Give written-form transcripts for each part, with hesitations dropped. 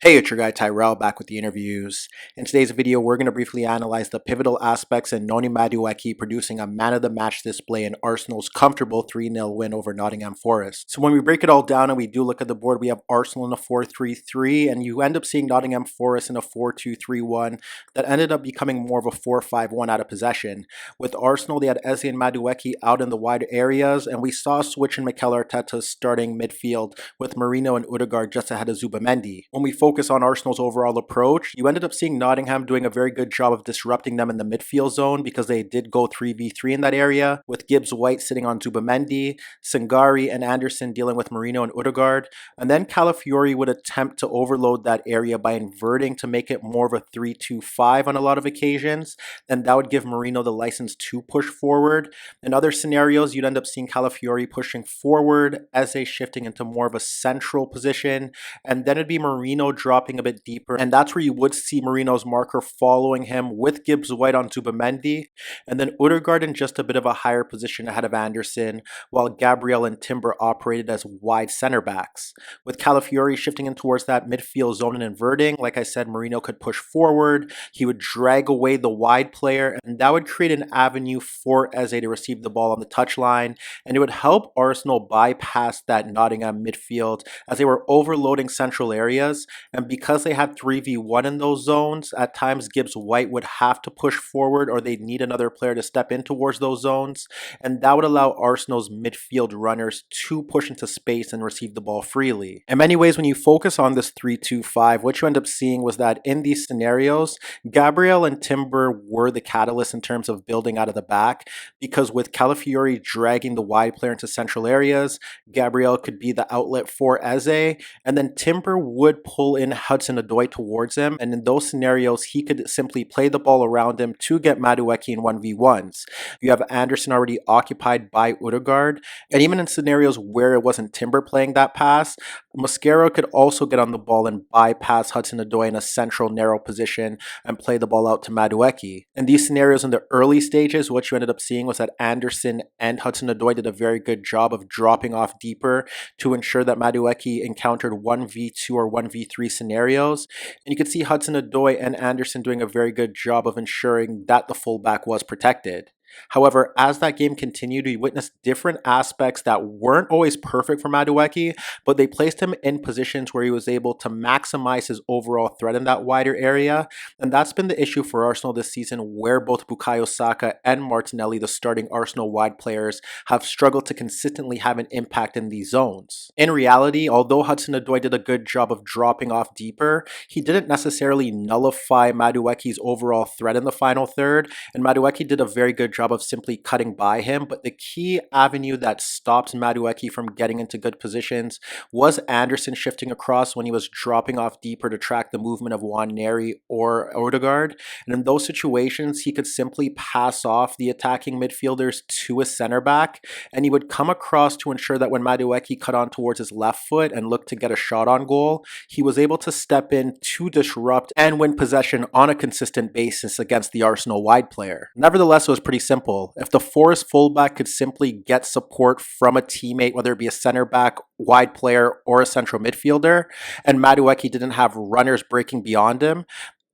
Hey, it's your guy Tyrrell back with the interviews. In today's video, we're going to briefly analyze the pivotal aspects in Noni Madueke producing a man-of-the-match display in Arsenal's comfortable 3-0 win over Nottingham Forest. So when we break it all down and we do look at the board, we have Arsenal in a 4-3-3, and you end up seeing Nottingham Forest in a 4-2-3-1 that ended up becoming more of a 4-5-1 out of possession. With Arsenal, they had Eze and Madueke out in the wide areas, and we saw a switch in Mikel Arteta's starting midfield with Marino and Odegaard just ahead of Zubimendi. When we focus on Arsenal's overall approach, you ended up seeing Nottingham doing a very good job of disrupting them in the midfield zone because they did go 3v3 in that area, with Gibbs White sitting on Zubimendi, Sangari and Anderson dealing with Marino and Odegaard, and then Calafiori would attempt to overload that area by inverting to make it more of a 3-2-5 on a lot of occasions, and that would give Marino the license to push forward. In other scenarios, you'd end up seeing Calafiori pushing forward, Eze shifting into more of a central position, and then it'd be Marino dropping a bit deeper, and that's where you would see Marino's marker following him with Gibbs White on Zubimendi, and then Odegaard in just a bit of a higher position ahead of Anderson, while Gabriel and Timber operated as wide center backs. With Calafiori shifting in towards that midfield zone and inverting, like I said, Marino could push forward, he would drag away the wide player, and that would create an avenue for Eze to receive the ball on the touchline, and it would help Arsenal bypass that Nottingham midfield as they were overloading central areas. And because they had 3v1 in those zones, at times Gibbs White would have to push forward or they'd need another player to step in towards those zones. And that would allow Arsenal's midfield runners to push into space and receive the ball freely. In many ways, when you focus on this 3-2-5, what you end up seeing was that in these scenarios, Gabriel and Timber were the catalyst in terms of building out of the back, because with Calafiori dragging the wide player into central areas, Gabriel could be the outlet for Eze, and then Timber would pull in Hudson-Odoi towards him, and in those scenarios he could simply play the ball around him to get Madueke in 1v1s. You have Anderson already occupied by Odegaard, and even in scenarios where it wasn't Timber playing that pass, Mosquera could also get on the ball and bypass Hudson-Odoi in a central narrow position and play the ball out to Madueke. In these scenarios in the early stages, what you ended up seeing was that Anderson and Hudson-Odoi did a very good job of dropping off deeper to ensure that Madueke encountered 1v2 or 1v3 scenarios, and you could see Hudson-Odoi and Anderson doing a very good job of ensuring that the fullback was protected. However, as that game continued, we witnessed different aspects that weren't always perfect for Madueke, but they placed him in positions where he was able to maximize his overall threat in that wider area, and that's been the issue for Arsenal this season, where both Bukayo Saka and Martinelli, the starting Arsenal wide players, have struggled to consistently have an impact in these zones. In reality, although Hudson-Odoi did a good job of dropping off deeper, he didn't necessarily nullify Madueke's overall threat in the final third, and Madueke did a very good job of simply cutting by him, but the key avenue that stopped Madueke from getting into good positions was Anderson shifting across when he was dropping off deeper to track the movement of Nwaneri or Odegaard, and in those situations he could simply pass off the attacking midfielders to a center back, and he would come across to ensure that when Madueke cut on towards his left foot and looked to get a shot on goal, he was able to step in to disrupt and win possession on a consistent basis against the Arsenal wide player. Nevertheless, it was pretty simple. If the Forest fullback could simply get support from a teammate, whether it be a center back, wide player, or a central midfielder, and Madueke didn't have runners breaking beyond him,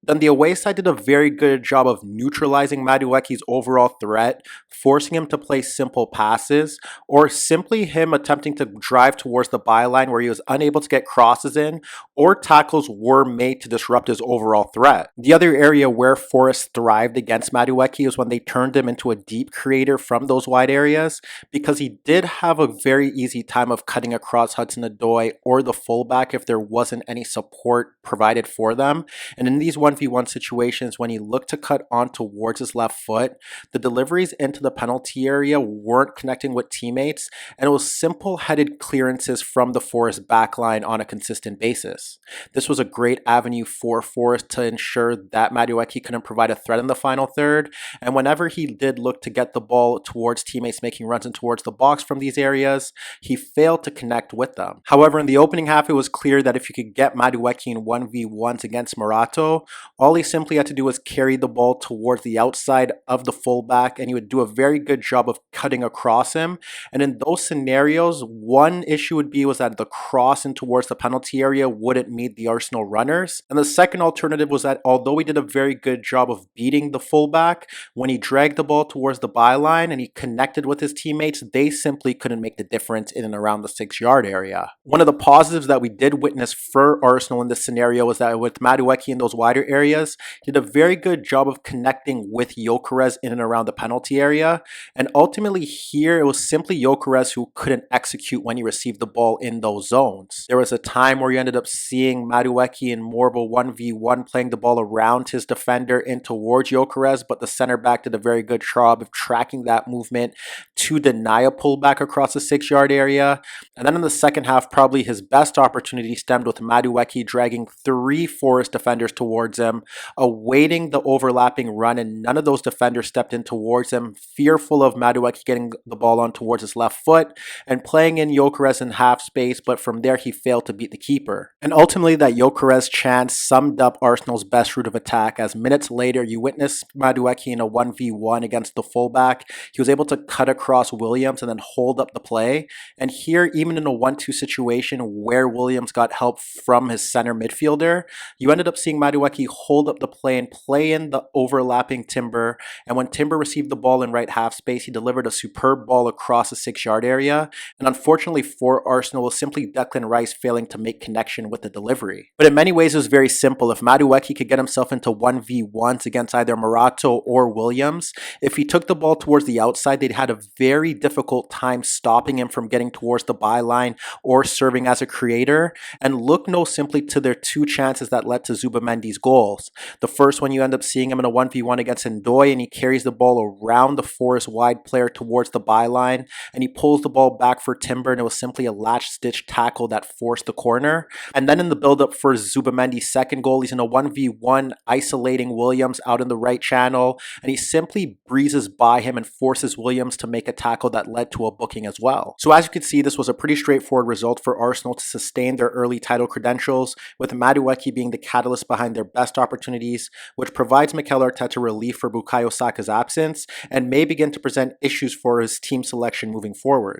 then the away side did a very good job of neutralizing Madueke's overall threat, forcing him to play simple passes, or simply him attempting to drive towards the byline where he was unable to get crosses in, or tackles were made to disrupt his overall threat. The other area where Forest thrived against Madueke is when they turned him into a deep creator from those wide areas, because he did have a very easy time of cutting across Hudson-Odoi or the fullback if there wasn't any support provided for them. And in these 1v1 situations, when he looked to cut on towards his left foot, the deliveries into the penalty area weren't connecting with teammates, and it was simple-headed clearances from the Forest backline on a consistent basis. This was a great avenue for Forest to ensure that Madueke couldn't provide a threat in the final third, and whenever he did look to get the ball towards teammates making runs in towards the box from these areas, he failed to connect with them. However, in the opening half, it was clear that if you could get Madueke in 1v1s against Morato, All he simply had to do was carry the ball towards the outside of the fullback, and he would do a very good job of cutting across him. And in those scenarios, one issue would be was that the cross in towards the penalty area wouldn't meet the Arsenal runners. And the second alternative was that although he did a very good job of beating the fullback, when he dragged the ball towards the byline and he connected with his teammates, they simply couldn't make the difference in and around the 6-yard area. One of the positives that we did witness for Arsenal in this scenario was that with Madueke in those wider areas, he did a very good job of connecting with Gyokeres in and around the penalty area. And ultimately here, it was simply Gyokeres who couldn't execute when he received the ball in those zones. There was a time where you ended up seeing Madueke in more of a 1v1 playing the ball around his defender in towards Gyokeres, but the center back did a very good job of tracking that movement to deny a pullback across the 6-yard area. And then in the second half, probably his best opportunity stemmed with Madueke dragging 3 Forest defenders towards him, awaiting the overlapping run, and none of those defenders stepped in towards him, fearful of Madueke getting the ball on towards his left foot and playing in Gyokeres in half space, but from there he failed to beat the keeper. And ultimately that Gyokeres chance summed up Arsenal's best route of attack, as minutes later you witnessed Madueke in a 1v1 against the fullback. He was able to cut across Williams and then hold up the play. And here, even in a 1-2 situation where Williams got help from his center midfielder, you ended up seeing Madueke hold up the play and play in the overlapping Timber. And when Timber received the ball in right half space, he delivered a superb ball across the 6-yard area. And unfortunately for Arsenal, it was simply Declan Rice failing to make connection with the delivery. But in many ways, it was very simple. If Madueke could get himself into 1v1s against either Morato or Williams, if he took the ball towards the outside, they'd had a very difficult time stopping him from getting towards the byline or serving as a creator. And look no simply to their 2 chances that led to Zubimendi's goals. The first one, you end up seeing him in a 1v1 against Noni, and he carries the ball around the Forest wide player towards the byline, and he pulls the ball back for Timber, and it was simply a latch-stitch tackle that forced the corner. And then in the build-up for Zubimendi's second goal, he's in a 1v1 isolating Williams out in the right channel, and he simply breezes by him and forces Williams to make a tackle that led to a booking as well. So as you can see, this was a pretty straightforward result for Arsenal to sustain their early title credentials, with Madueke being the catalyst behind their best opportunities, which provides Mikel Arteta relief for Bukayo Saka's absence and may begin to present issues for his team selection moving forward.